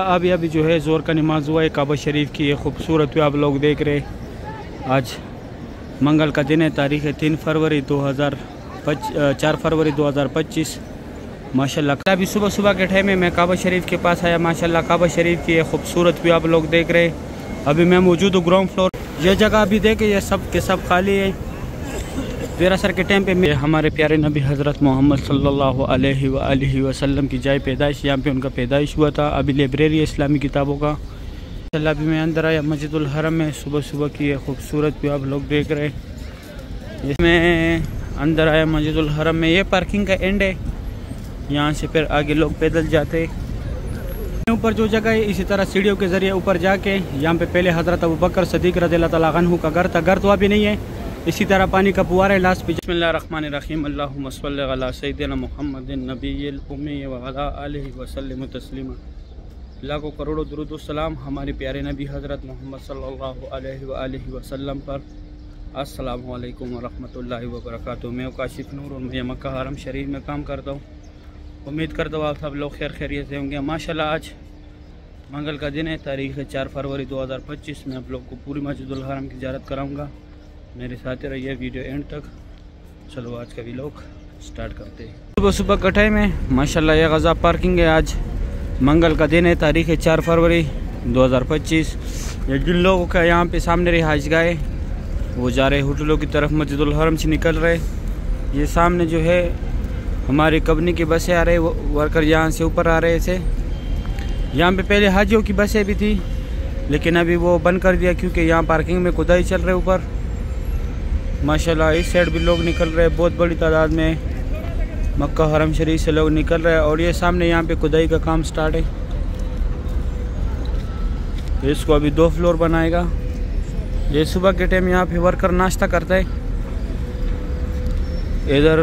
अभी अभी जो है ज़ोर का नमाज हुआ है काबा शरीफ की, ये खूबसूरत व्यू आप लोग देख रहे। आज मंगल का दिन है, तारीख़ है 4 फरवरी 2025 माशाल्लाह। अभी सुबह सुबह के टाइम में मैं काबा शरीफ के पास आया। माशाल्लाह काबा शरीफ की ये खूबसूरत व्यू आप लोग देख रहे। अभी मैं मौजूद हूँ ग्राउंड फ्लोर। ये जगह अभी देखे ये सब के सब खाली है। असर के टाइम पे हमारे प्यारे नबी हज़रत मोहम्मद सल्लल्लाहु अलैहि वसल्लम की जाए पैदाइश, यहाँ पे उनका पैदाइश हुआ था। अभी लाइब्रेरी है इस्लामी किताबों का। माशाल्लाह अभी मैं अंदर आया मस्जिदुल हरम में। सुबह सुबह की ये खूबसूरत व्यू आप लोग देख रहे। इसमें अंदर आया मस्जिदुल हरम में। ये पार्किंग का एंड है, यहाँ से फिर आगे लोग पैदल जाते। ऊपर जो जगह है इसी तरह सीढ़ियों के ज़रिए ऊपर जाके, यहाँ पे पहले हज़रत अबू बकर सदीक़ रज़ियल्लाहु तआला अन्हु का घर था। घर तो अभी नहीं है, इसी तरह पानी का फुव्वारा है लास्ट पे। बिस्मिल्लाहिर्रहमानिर्रहीम, अल्लाहुम्मा सल्लि अला सय्यिदिना मुहम्मदिन नबिय्यिल उम्मी व अला आलिहि व सल्लिम तस्लीमा। लाखों करोड़ों दुरूद व सलाम हमारे प्यारे नबी हज़रत मोहम्मद सल्लल्लाहु अलैहि वसल्लम पर। अस्सलामु अलैकुम व रहमतुल्लाहि व बरकातुहू। मैं काशिफ नूर और मैं मक्का हरम शरीफ में काम करता हूँ। उम्मीद करता हूँ आप सब लोग खैर खैरियत से होंगे। माशाल्लाह आज मंगल का दिन है, तारीख़ है 4 फरवरी 2025। मैं आप लोग को पूरी मस्जिदुल हरम की ज़ियारत कराऊँगा। मेरे साथ रहिए वीडियो एंड तक। चलो आज का व्लॉग स्टार्ट करते हैं। सुबह सुबह का टाइम है। माशाल्लाह ये गज़ा पार्किंग है। आज मंगल का दिन है, तारीख़ है 4 फरवरी 2025। ये जिन लोगों का यहाँ पे सामने रिहाइश गाह है वो जा रहे होटलों की तरफ, मस्जिदुल हरम से निकल रहे। ये सामने जो है हमारी कंपनी की बसें आ रही, वर्कर यहाँ से ऊपर आ रहे थे। यहाँ पे पहले हाजियों की बसें भी थी लेकिन अभी वो बंद कर दिया क्योंकि यहाँ पार्किंग में खुदाई चल रहे ऊपर। माशाल्लाह इस साइड भी लोग निकल रहे, बहुत बड़ी तादाद में मक्का हरम शरीफ से लोग निकल रहे हैं। और ये सामने यहाँ पे खुदाई का काम स्टार्ट है। इसको अभी 2 फ्लोर बनाएगा। ये सुबह के टाइम यहाँ पे वर्कर नाश्ता करता है। इधर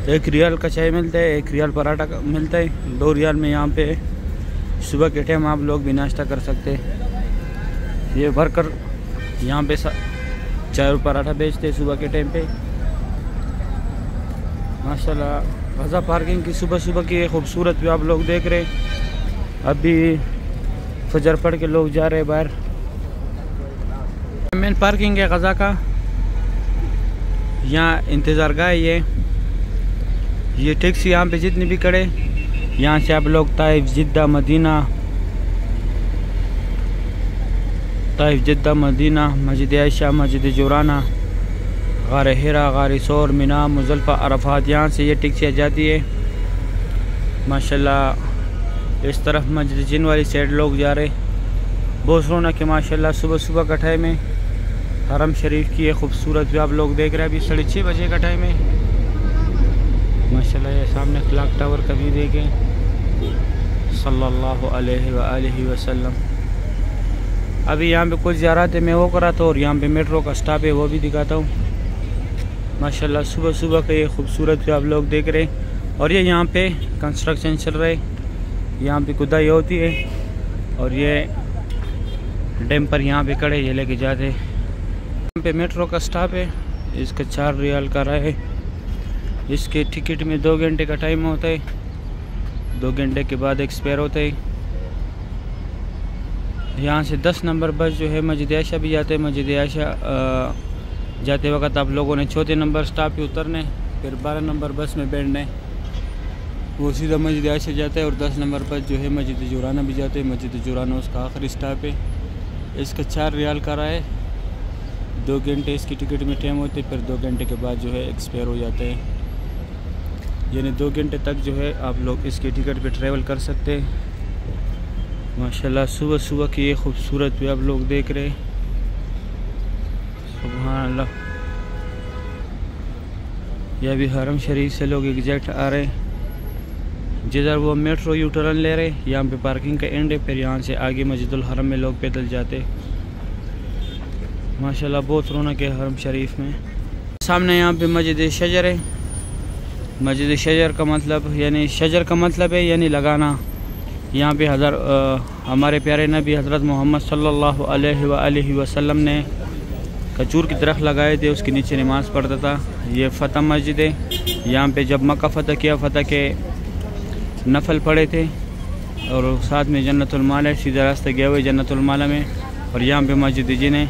1 रियाल का चाय मिलता है, 1 रियाल पराठा मिलता है। 2 रियाल में यहाँ पे सुबह के टाइम आप लोग भी नाश्ता कर सकते हैं। ये वर्कर यहाँ पे चाय और पराठा बेचते हैं सुबह के टाइम पे। माशाल्लाह गज़ा पार्किंग की सुबह सुबह की खूबसूरत भी आप लोग देख रहे। अभी फजर पढ़ के लोग जा रहे बाहर। मेन पार्किंग है गज़ा का। यहाँ इंतज़ार गाह है। ये टैक्सी यहाँ पे जितनी भी खड़े, यहाँ से आप लोग ताइफ, जिद्दा, मदीना, मस्जिद आयशा, मस्जिद जोराना, गार हिरा, गार सौर, मिना, मुज़ल्फ़ा, अरफात, यहाँ से ये टैक्सियाँ जाती है। माशाल्लाह इस तरफ मस्जिद जिन वाली साइड लोग जा रहे। बहुत रौनक है माशाल्लाह। सुबह सुबह का टाइम है। हरम शरीफ की ये खूबसूरत भी आप लोग देख रहे हैं। अभी 6:30 बजे का टाइम है। माशाल्लाह ये सामने क्लॉक टावर का भी देखें, सल्लल्लाहु अलैहि वसल्लम। अभी यहाँ पे कुछ ज़ियारत है मैं वो करा था, और यहाँ पे मेट्रो का स्टॉप है वो भी दिखाता हूँ। माशाल्लाह सुबह सुबह का ये खूबसूरत भी आप लोग देख रहे हैं। और ये यहाँ पे कंस्ट्रक्शन चल रहा है, यहाँ पे खुदाई होती है। और ये डैम्पर यहाँ पे खड़े, ये लेके जाते। यहाँ पे मेट्रो का स्टॉप है, इसका 4 रियाल का रहा है। इसके टिकट में 2 घंटे का टाइम होता है, 2 घंटे के बाद एक्सपायर होता है। यहाँ से 10 नंबर बस जो है मस्जिद आयशा भी जाते हैं। मस्जिद आयशा जाते वक्त आप लोगों ने 4थे नंबर स्टॉप पे उतरने, फिर 12 नंबर बस में बैठना है, वो सीधा मस्जिद आयशा जाता है। और 10 नंबर बस जो है मस्जिद जोराना भी जाते हैं। मस्जिद जोराना उसका आखिरी स्टॉप है। इसका 4 रियाल का रहा है। 2 घंटे इसकी टिकट में टाइम होते, फिर 2 घंटे के बाद जो है एक्सपायर हो जाते हैं। यानी 2 घंटे तक जो है आप लोग इसकी टिकट पे ट्रैवल कर सकते हैं। माशाल्लाह सुबह सुबह की ये खूबसूरत भी आप लोग देख रहे हैं। सुभान अल्लाह। यह भी हरम शरीफ से लोग एग्जैक्ट आ रहे हैं। जिधर वो मेट्रो यू टर्न ले रहे, यहाँ पे पार्किंग का एंड है। फिर यहाँ से आगे मस्जिदुल हरम में लोग पैदल जाते। माशाल्लाह बहुत रौनक है हरम शरीफ में। सामने यहाँ पे मस्जिद शजर है। मस्जिद शजर का मतलब यानी शजर का मतलब है यानी लगाना। यहाँ पे हमारे प्यारे नबी हज़रत मोहम्मद सल्लल्लाहु अलैहि वसल्लम ने खजूर की दरख्त लगाए थे, उसके नीचे नमाज़ पढ़ता था। ये फ़तह मस्जिद है। यहाँ पे जब मक्का फ़तह किया, फ़तह के नफल पढ़े थे और साथ में जन्नतुल माला है, सीधा रास्ता गया हुआ है जन्नतुल माला में। और यहाँ पे मस्जिद जिन है,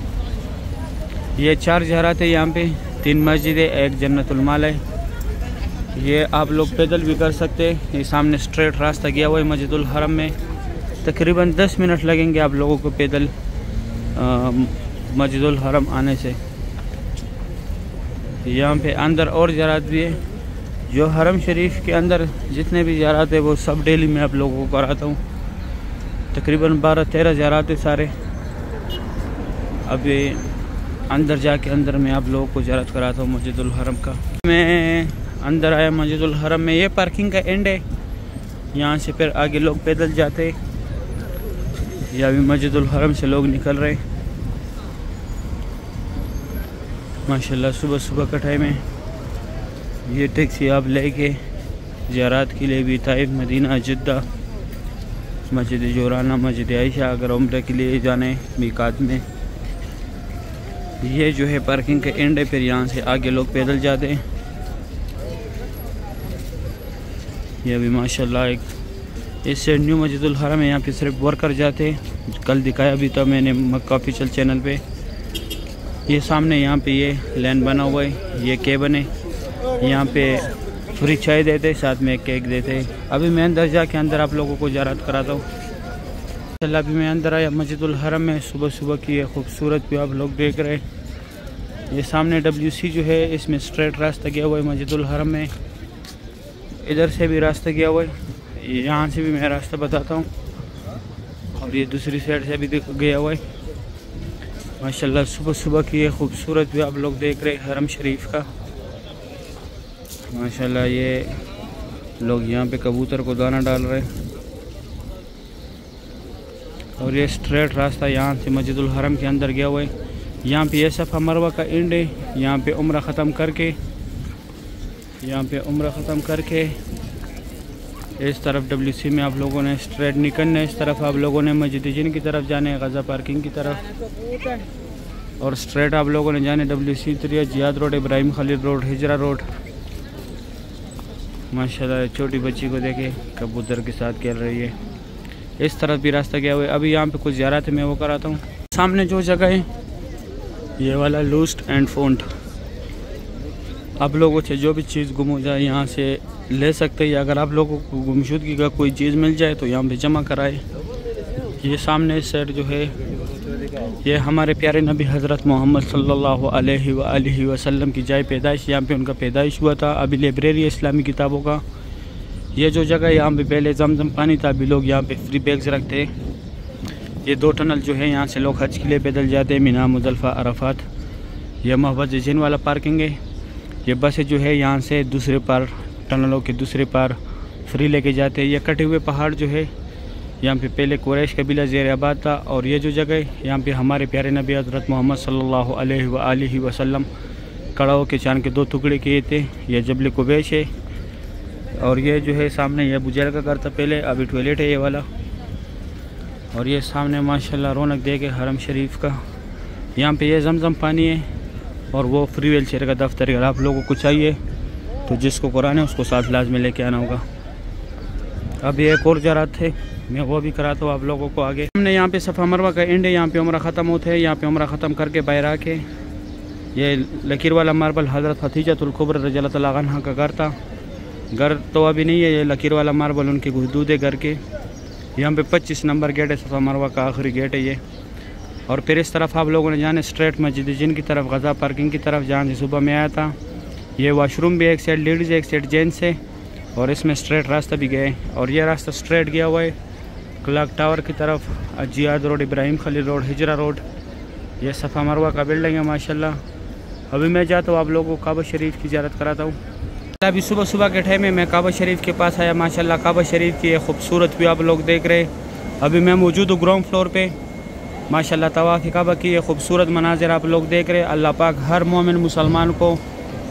ये 4 ज़रात है यहाँ पे, 3 मस्जिद है, 1 जन्नतुल माला है। ये आप लोग पैदल भी कर सकते हैं। ये सामने स्ट्रेट रास्ता गया हुआ है मस्जिदुल हरम में। तकरीबन 10 मिनट लगेंगे आप लोगों को पैदल मस्जिदुल हरम आने से। यहाँ पे अंदर और ज़रात भी है। जो हरम शरीफ के अंदर जितने भी ज़रात है वो सब डेली मैं आप लोगों को कराता हूँ। तकरीबन 12-13 ज़रात है सारे। अभी अंदर जाके अंदर मैं आप लोगों को ज़ियारत कराता हूँ मस्जिदुल हरम का। मैं अंदर आया मस्जिदुल हरम में। ये पार्किंग का एंड है, यहाँ से फिर आगे लोग पैदल जाते। ये अभी मस्जिदुल हरम से लोग निकल रहे माशाल्लाह सुबह सुबह का टाइम है। ये टैक्सी आप लेके ज़ियारत के लिए भी ताइफ, मदीना, जिद्दा, मस्जिद जोराना, मस्जिद आयशा अगर उम्र के लिए जाने मीकात में। ये जो है पार्किंग का एंड है, फिर यहाँ से आगे लोग पैदल जाते हैं। ये अभी माशाल्लाह एक इससे न्यू मस्जिदुल हरम है, यहाँ पे सिर्फ वर्कर जाते हैं। कल दिखाया भी था मैंने मक्का ऑफिशियल चैनल पे। ये सामने यहाँ पे ये लैंड बना हुआ है, ये केबिन है। यहाँ पे फ्री चाय देते, साथ में केक देते। अभी मैं अंदर जाके अंदर आप लोगों को ज़ियारत कराता हूँ। माशाल्लाह अभी मैं अंदर आया मस्जिदुल हरम में। सुबह सुबह की ये खूबसूरत भी आप लोग देख रहे हैं। ये सामने WC जो है, इसमें स्ट्रेट रास्ता गया हुआ है मस्जिदुल हरम में। इधर से भी रास्ता गया हुआ है, यहाँ से भी मैं रास्ता बताता हूँ। और ये दूसरी साइड से भी गया हुआ है। माशाल्लाह सुबह सुबह की ये खूबसूरत भी आप लोग देख रहे हैं हरम शरीफ का। माशाल्लाह ये लोग यहाँ पे कबूतर को दाना डाल रहे हैं। और ये स्ट्रेट रास्ता यहाँ से मस्जिदुल हरम के अंदर गया हुआ है। यहाँ पे ये सफ़ा मरवा का एंड है। यहाँ पे उम्रा ख़त्म करके इस तरफ WC में आप लोगों ने स्ट्रेट निकलना है। इस तरफ आप लोगों ने मस्जिद जिन की तरफ जाने, गज़ा पार्किंग की तरफ। और स्ट्रेट आप लोगों ने जाने WC तरिया, Ziyad road, Ibrahim Khalil road, Hijra road. माशाल्लाह छोटी बच्ची को देखे कबूतर के साथ खेल रही है। इस तरफ भी रास्ता गया हुआ है। अभी यहाँ पे कुछ ज़ियारत है, मैं वो कराता हूँ। सामने जो जगह है ये वाला लूस्ट एंड फाउंड। आप लोगों से जो भी चीज़ गुम हो जाए यहाँ से ले सकते हैं। अगर आप लोगों को गुमशुदगी का कोई चीज़ मिल जाए तो यहाँ पे जमा कराए। ये सामने इस साइड जो है ये हमारे प्यारे नबी हज़रत मोहम्मद सल्लल्लाहु अलैहि वसल्लम की जाए पैदाइश। यहाँ पे उनका पैदाइश हुआ था। अभी लाइब्रेरी है इस्लामी किताबों का। ये जो जगह है यहाँ पे पहले जमजम पानी था, अभी लोग यहाँ पे फ्री बैग्स रखते हैं। ये 2 टनल जो है यहाँ से लोग हज के लिए पैदल जाते हैं, मीना, मुज़दलिफ़ा, अरफात। ये मोहब्बत जिन वाला पार्किंग है। ये बसें जो है यहाँ से दूसरे पार, टनलों के दूसरे पार फ्री लेके जाते हैं। ये कटे हुए पहाड़ जो है यहाँ पे पहले कुरैश कबीला ज़ेर आबाद था। और ये जो जगह है यहाँ पे हमारे प्यारे नबी हज़रत मोहम्मद सल्लल्लाहु अलैहि वसल्लम खड़ा होकर चांद के 2 टुकड़े किए थे। ये जबल कुबैश है। और ये जो है सामने ये बुजैर का घर था पहले, अभी टॉयलेट है ये वाला। और ये सामने माशाल्लाह रौनक देखे हरम शरीफ का। यहाँ पे ये जमजम पानी है और वो फ्री व्हील चेयर का दफ्तर है। अगर आप लोगों को चाहिए तो जिसको कराना है उसको साथ लाजमी लेके आना होगा। अब ये एक और ज़ियारत है, मैं वो भी कराता हूँ आप लोगों को आगे। हमने यहाँ पे सफ़ा मरवा का एंड है, यहाँ पे उम्रा ख़त्म होते हैं। यहाँ पे उम्रा ख़त्म करके बाहर आके ये लकीर वाला मार्बल हज़रत खदीजतुल कुबरा रज़ियल्लाहु तआला अन्हा का घर था। घर तो अभी नहीं है, ये लकीर वाला मार्बल उनके हुदूद है घर के। यहाँ पे 25 नंबर गेट है, सफ़ा मरवा का आखिरी गेट है ये। और फिर इस तरफ आप लोगों ने जाने स्ट्रेट मस्जिद जिन की तरफ, गज़ा पार्किंग की तरफ, जहाँ से सुबह में आया था। ये वॉशरूम भी एक साइड लेडीज़ है, एक साइड जेंट्स है। और इसमें स्ट्रेट रास्ता भी गए। और ये रास्ता स्ट्रेट गया हुआ है क्लॉक टावर की तरफ, Ziyad road, Ibrahim Khalil road, Hijra road. ये सफ़ा मरवा का बिल्डिंग है माशाल्लाह। अभी मैं जाता हूँ आप लोगों को काबा शरीफ की ज़ियारत कराता हूँ। अभी सुबह सुबह के टाइम में मैं काबा शरीफ के पास आया। माशाल्लाह काबा शरीफ की खूबसूरत भी आप लोग देख रहे हैं। अभी मैं मौजूद हूँ ग्राउंड फ्लोर पे। माशाल्लाह तवाफ़ काबा की ये खूबसूरत मनाजिर आप लोग देख रहे हैं। अल्लाह पाक हर मोमिन मुसलमान को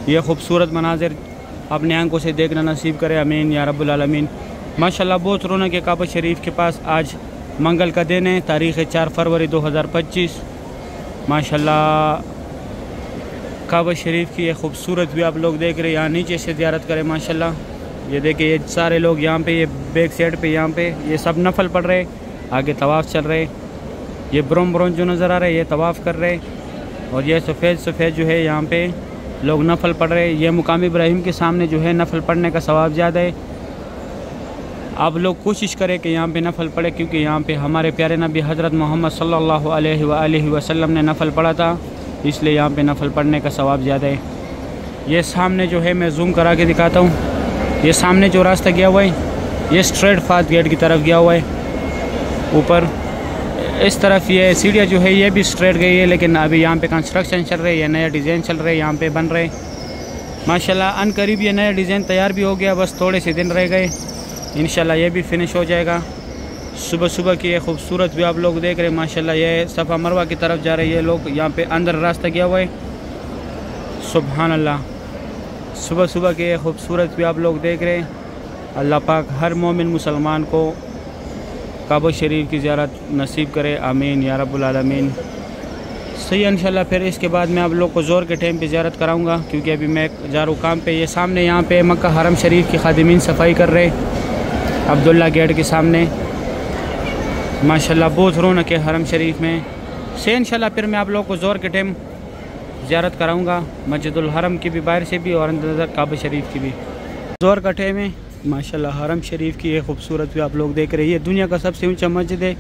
ये खूबसूरत मनाजिर अपने आंखों से देखना नसीब करे, आमीन या रब्बुल आलमीन। माशाल्लाह बहुत रौनक है काबा शरीफ के पास। आज मंगल का दिन है, तारीख़ 4 फरवरी 2025। माशाल्लाह काबा शरीफ की ये खूबसूरत भी आप लोग देख रहे हैं। यहाँ नीचे से ज़ियारत करें माशाल्लाह। ये देखिए ये सारे लोग यहाँ पे, ये बैक साइड पे यहाँ पे ये सब नफल पढ़ रहे, आगे तवाफ़ चल रहे। ये ब्रोम जो नज़र आ रहे ये तवाफ़ कर रहे, और ये सफ़ेद जो है यहाँ पे लोग नफल पढ़ रहे। ये मुकाम इब्राहिम के सामने जो है नफल पढ़ने का सवाब ज़्यादा है। आप लोग कोशिश करें कि यहाँ पे नफल पढ़े, क्योंकि यहाँ पे हमारे प्यारे नबी हज़रत मोहम्मद सल्लल्लाहु अलैहि वसल्लम ने नफल पढ़ा था, इसलिए यहाँ पे नफल पढ़ने का सवाब ज़्यादा है। ये सामने जो है मैं जूम करा के दिखाता हूँ, ये सामने जो रास्ता गया हुआ है ये स्ट्रेट फात गेट की तरफ गया हुआ है। ऊपर इस तरफ ये सीढ़ियाँ जो है ये भी स्ट्रेट गई है, लेकिन अभी यहाँ पे कंस्ट्रक्शन चल रही है, नया डिज़ाइन चल रहा है, यहाँ पे बन रहे माशाल्लाह। अनकरीब ये नया डिज़ाइन तैयार भी हो गया, बस थोड़े से दिन रह गए, इंशाल्लाह ये भी फिनिश हो जाएगा। सुबह सुबह की ये खूबसूरत भी आप लोग देख रहे हैं माशाल्लाह। ये सफ़ा मरवा की तरफ जा रहे हैं लोग, यहाँ पे अंदर रास्ता गया हुआ है। सुभान अल्लाह, सुबह सुबह के खूबसूरत भी आप लोग देख रहे हैं। अल्लाह पाक हर मोमिन मुसलमान को काबा शरीफ की ज़ियारत नसीब करे, आमीन या रब्बुल आलमीन। सही है इंशाल्लाह। फिर इसके बाद मैं आप लोग को ज़ोर के टाइम पे ज़ियारत कराऊंगा, क्योंकि अभी मैं जा रहा हूँ काम पे। ये सामने यहाँ पे मक्का हरम शरीफ की खादिमीन सफाई कर रहे अब्दुल्ला गेट के सामने माशाल्लाह। बहुत रौनक है हरम शरीफ में से। इंशाल्लाह फिर मैं आप लोग को ज़ोर के टाइम ज़ियारत कराऊंगा, मस्जिदुल हरम की भी बाहर से भी और अंदर काबा शरीफ की भी। ज़ोर का टाइम है माशाल्लाह। हरम शरीफ की ये खूबसूरत भी आप लोग देख रहे हैं। ये दुनिया का सबसे ऊंचा मस्जिद है।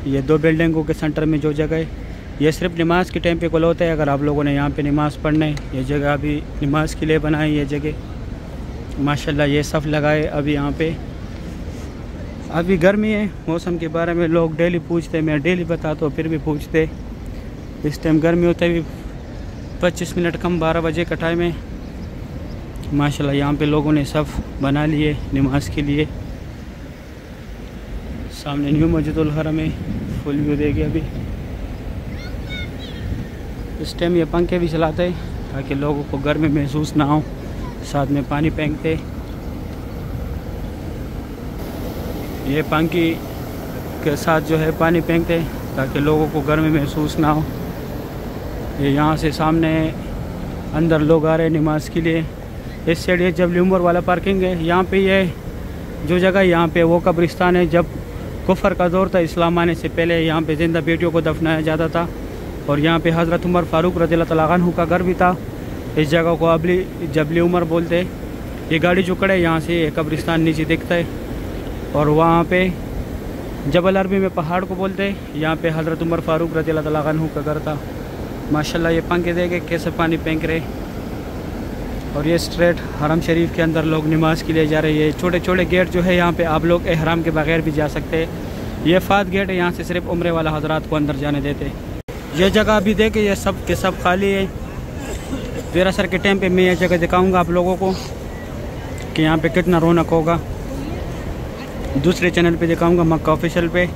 ये दो बिल्डिंगों के सेंटर में जो जगह है, ये सिर्फ नमाज के टाइम पे खुला होता है। अगर आप लोगों ने यहाँ पे नमाज़ पढ़ना है, ये जगह अभी नमाज के लिए बनाई, ये जगह माशाल्लाह। ये सफ़ लगाए अभी यहाँ पे। अभी गर्मी है, मौसम के बारे में लोग डेली पूछते, मैं डेली बताता हूँ फिर भी पूछते। इस टाइम गर्मी होता है, 25 मिनट कम 12 बजे का टाइम है माशाल्लाह। यहाँ पे लोगों ने सफ़ बना लिए नमाज के लिए। सामने न्यू मस्जिदुल हरम है, फुल व्यू देखिए। अभी इस टाइम ये पंखे भी चलाते हैं ताकि लोगों को गर्मी महसूस ना हो, साथ में पानी फेंकते। ये पंखी के साथ जो है पानी फेंकते ताकि लोगों को गर्मी महसूस ना हो। ये यहाँ से सामने अंदर लोग आ रहे हैं नमाज के लिए। इस साइड ये जबली उमर वाला पार्किंग है। यहाँ पे ये जो जगह यहाँ पे वो कब्रिस्तान है। जब कुफर का दौर था, इस्लाम आने से पहले यहाँ पे ज़िंदा बेटियों को दफनाया जाता था, और यहाँ पे हज़रत उमर फ़ारूक रज़ियल्लाहु तआला अन्हु का घर भी था। इस जगह को अबली जबली उमर बोलते। ये गाड़ी जो खड़े यहाँ से कब्रिस्तान नीचे दिखता है, और वहाँ पे जबल अरबी में पहाड़ को बोलते। यहाँ पे हज़रत उमर फ़ारूक रज़ियल्लाहु तआला अन्हु का घर था माशाल्लाह। ये पंखे देखे कैसे पानी फेंक रहे। और ये स्ट्रेट हरम शरीफ के अंदर लोग नमाज के लिए जा रहे हैं। ये छोटे छोटे गेट जो है यहाँ पे आप लोग एहराम के बगैर भी जा सकते हैं। ये फात गेट है, यहाँ से सिर्फ उम्रे वाला हजरात को अंदर जाने देते। ये जगह अभी देखे ये सब के सब खाली है। ज़रा सर के टाइम पे मैं ये जगह दिखाऊंगा आप लोगों को कि यहाँ पे कितना रौनक होगा। दूसरे चैनल पे दिखाऊंगा, मक्का ऑफिशियल पे।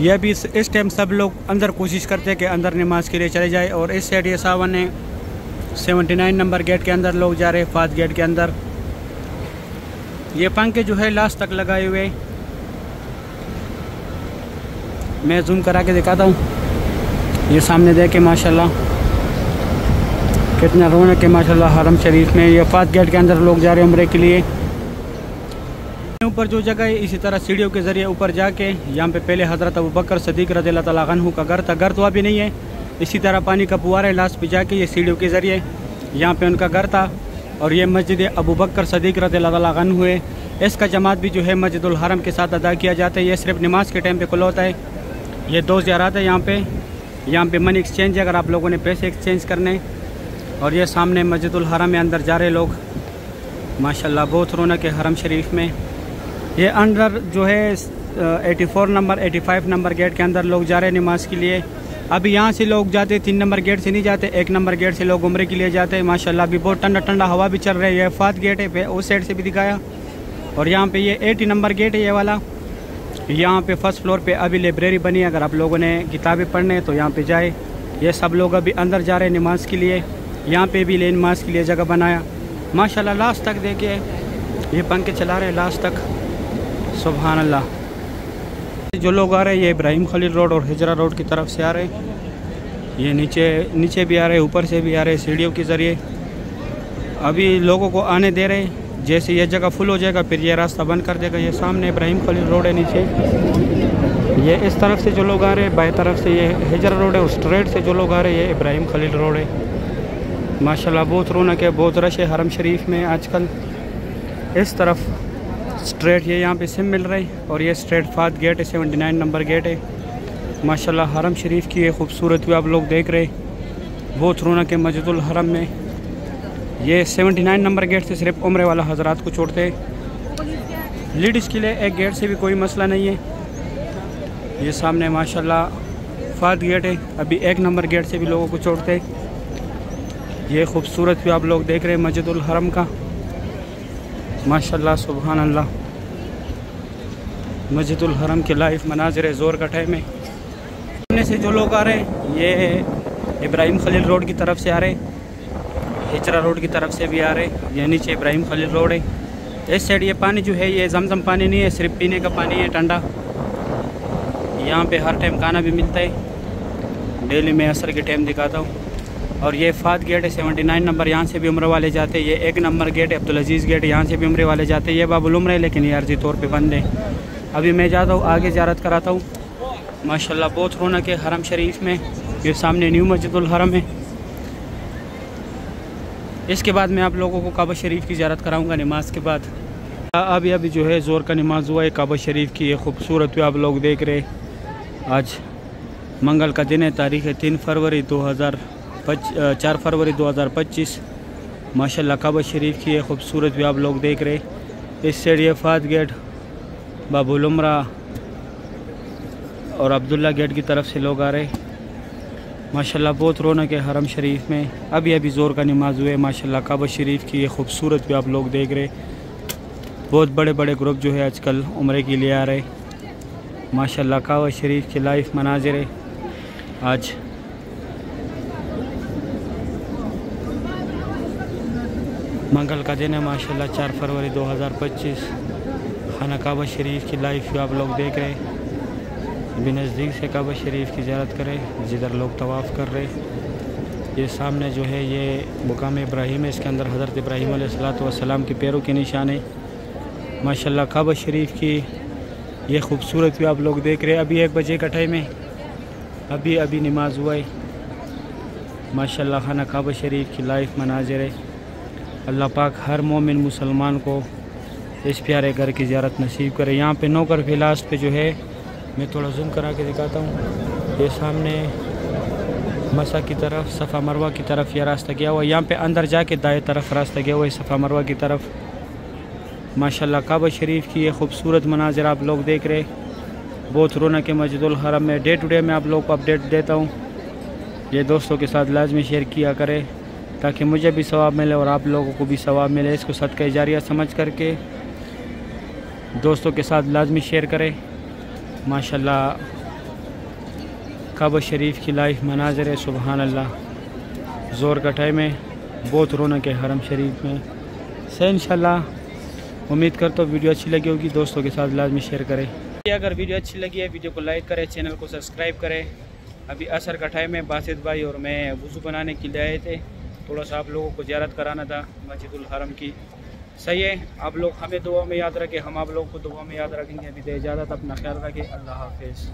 यह भी इस टाइम सब लोग अंदर कोशिश करते हैं कि अंदर नमाज के लिए चले जाए। और इस साइड ये 79 नंबर गेट के अंदर लोग जा रहे हैं, फात गेट के अंदर। ये पंखे जो है लास्ट तक लगाए हुए, मैं जूम करा के दिखाता हूँ। ये सामने देखे माशाल्लाह कितना रौनक है माशाल्लाह हरम शरीफ में। ये फात गेट के अंदर लोग जा रहे हैं उम्रे के लिए। ऊपर जो जगह है, इसी तरह सीढ़ियों के ज़रिए ऊपर जाके यहाँ पे पहले हज़रत अबू बकर सदीक़ रज़ियल्लाहु तआला अन्हु का घर था। घर तो अभी नहीं है। इसी तरह पानी का फुव्वारा है, लास्ट पे जाके ये सीढ़ियों के ज़रिए यहाँ पे उनका घर था। और ये मस्जिद अबू बकर सदीक़ रज़ियल्लाहु तआला अन्हु है। इसका जमात भी जो है मस्जिदुल हरम के साथ अदा किया जाता है। ये सिर्फ नमाज के टाइम पे खुला होता है। ये 2 ज़ियारत है यहाँ पे मनी एक्सचेंज है अगर आप लोगों ने पैसे एक्सचेंज करने। और ये सामने मस्जिदुल हरम में अंदर जा रहे लोग माशाल्लाह। बहुत रौनक है हरम शरीफ में। ये अंदर जो है 84 नंबर 85 नंबर गेट के अंदर लोग जा रहे हैं नमाज के लिए। अभी यहाँ से लोग जाते 3 नंबर गेट से नहीं जाते, 1 नंबर गेट से लोग उम्रे के लिए जाते हैं माशाल्लाह। अभी बहुत ठंडा ठंडा हवा भी चल रही है। फात गेट है, उस साइड से भी दिखाया। और यहाँ पे ये 80 नंबर गेट है ये वाला। यहाँ पे फर्स्ट फ्लोर पे अभी लाइब्रेरी बनी है। अगर आप लोगों ने किताबें पढ़ने हैं तो यहाँ पे जाए। ये सब लोग अभी अंदर जा रहे हैं नमाज के लिए। यहाँ पे भी ले नमाज के लिए जगह बनाया माशाल्लाह। लास्ट तक देखिए ये पंखे चला रहे हैं लास्ट तक, सुभान अल्लाह। जो लोग आ रहे हैं ये इब्राहिम खलील रोड और हिजरा रोड की तरफ से आ रहे हैं। ये नीचे भी आ रहे हैं, ऊपर से भी आ रहे हैं सीढ़ियों के ज़रिए। अभी लोगों को आने दे रहे हैं। जैसे ये जगह फुल हो जाएगा फिर ये रास्ता बंद कर देगा। ये सामने इब्राहिम खलील रोड है नीचे, ये इस तरफ से जो लोग आ रहे हैं बाएं तरफ से ये हिजरा रोड है, और स्ट्रेट से जो लोग आ रहे हैं ये इब्राहिम खलील रोड है। माशाल्लाह बहुत रौनक है, बहुत रश है हरम शरीफ में आजकल। इस तरफ स्ट्रेट ये यहाँ पे सिम मिल रही है, और ये स्ट्रेट फात गेट है, 79 नंबर गेट है। माशाल्लाह हरम शरीफ की ये खूबसूरत भी आप लोग देख रहे हैं, बहुत रौनक है मस्जिदुल हरम में। ये 79 नंबर गेट से सिर्फ उम्रे वाला हजरात को छोड़ते हैं, लेडीज़ के लिए एक गेट से भी कोई मसला नहीं है। ये सामने माशाल्लाह फात गेट है, अभी 1 नंबर गेट से भी लोगों को छोड़ते हैं। ये खूबसूरत भी आप लोग देख रहे हैं मस्जिदुल हरम का, माशाल्लाह सुभान अल्लाह। मस्जिदुल हरम के लाइव मनाज़िर ज़ोर कटाई में सामने से जो लोग आ रहे हैं ये इब्राहिम खलील रोड की तरफ से आ रहे हैं, हिजरा रोड की तरफ से भी आ रहे हैं। ये नीचे इब्राहिम खलील रोड है, इस साइड ये पानी जो है ये जमजम पानी नहीं है, सिर्फ पीने का पानी है ठंडा। यहाँ पे हर टाइम खाना भी मिलता है, डेली मैं असर के टाइम दिखाता हूँ। और ये फात गेट है 79 नंबर, यहाँ से भी उम्र वाले जाते हैं। ये 1 नंबर गेट है अब्दुल अजीज़ गेट, यहाँ से भी उम्र वाले जाते हैं। ये बाबुल उम्र है लेकिन ये अर्जी तौर पे बंद है। अभी मैं जाता हूँ आगे ज़ियारत कराता हूँ। माशाल्लाह बहुत रौनक है हरम शरीफ में। ये सामने न्यू मस्जिदुल हरम है। इसके बाद मैं आप लोगों को काबा शरीफ की ज़ियारत कराऊँगा नमाज के बाद। अभी जो है ज़ोर का नमाज हुआ है काबा शरीफ की, ये खूबसूरत भी आप लोग देख रहे। आज मंगल का दिन है, तारीख़ है 4 फरवरी 2025। माशाल्लाह काबा शरीफ की ये खूबसूरत भी आप लोग देख रहे। इस साइड ये फात गेट, बाबुल उमरा और अब्दुल्ला गेट की तरफ से लोग आ रहे। माशाल्लाह बहुत रौनक है हरम शरीफ में। अभी ज़ोर का नमाज हुए। माशाल्लाह काबा शरीफ की ये खूबसूरत भी आप लोग देख रहे। बहुत बड़े बड़े ग्रुप जो है आजकल उम्रे के लिए आ रहे। माशाल्लाह काबा शरीफ के लाइव मनाज़िर है। आज मंगल का दिन है माशाल्लाह 4 फरवरी 2025। खाना काबा शरीफ की लाइव आप लोग देख रहे हैं। अभी नज़दीक से काबा शरीफ की ज़ियारत करें जिधर लोग तवाफ़ कर रहे। ये सामने जो है ये मुकाम इब्राहिम है, इसके अंदर हज़रत इब्राहिम अलैहिस्सलाम के पैरों के निशान है। माशाल्लाह काबा शरीफ की ये खूबसूरत भी आप लोग देख रहे हैं। अभी 1 बजे का टाइम है, अभी नमाज हुआ है। माशाल्लाह खाना काबा शरीफ की लाइव मनाज़िर है। अल्लाह पाक हर मोमिन मुसलमान को इस प्यारे घर की ज़ियारत नसीब करे। यहाँ पे नौकर के लास्ट पे जो है मैं थोड़ा जूम करा के दिखाता हूँ। ये सामने मसा की तरफ, सफ़ा मरवा की तरफ यह रास्ता गया हुआ है। यहाँ पे अंदर जाके दाएं तरफ रास्ता गया हुआ है सफ़ा मरवा की तरफ। माशाल्लाह काबा शरीफ की ये खूबसूरत मनाज़िर आप लोग देख रहे। बहुत रौनक है मस्जिदुल हरम में। डे टू डे मैं आप लोग को अपडेट देता हूँ। ये दोस्तों के साथ लाजमी शेयर किया करें ताकि मुझे भी सवाब मिले और आप लोगों को भी सवाब मिले। इसको सदका जारिया समझ करके दोस्तों के साथ लाजमी शेयर करें। माशाल्लाह काबा शरीफ की लाइव मनाज़िर है, सुबहान अल्लाह। ज़ोर का टाइम है, बहुत रौनक है हरम शरीफ में से। इंशाल्लाह उम्मीद करता हूँ वीडियो अच्छी लगी होगी, दोस्तों के साथ लाजमी शेयर करें। अगर वीडियो अच्छी लगी है वीडियो को लाइक करें, चैनल को सब्सक्राइब करें। अभी असर का टाइम है, बासित भाई और मैं वज़ू बनाने के लिए आए थे, थोड़ा सा आप लोगों को ज़ियारत कराना था मस्जिदुल हरम की। सही है, आप लोग हमें दुआ में याद रखें, हम आप लोगों को दुआ में याद रखेंगे। अभी दे इजाज़त, अपना ख्याल रखें। अल्लाह हाफ़िज़।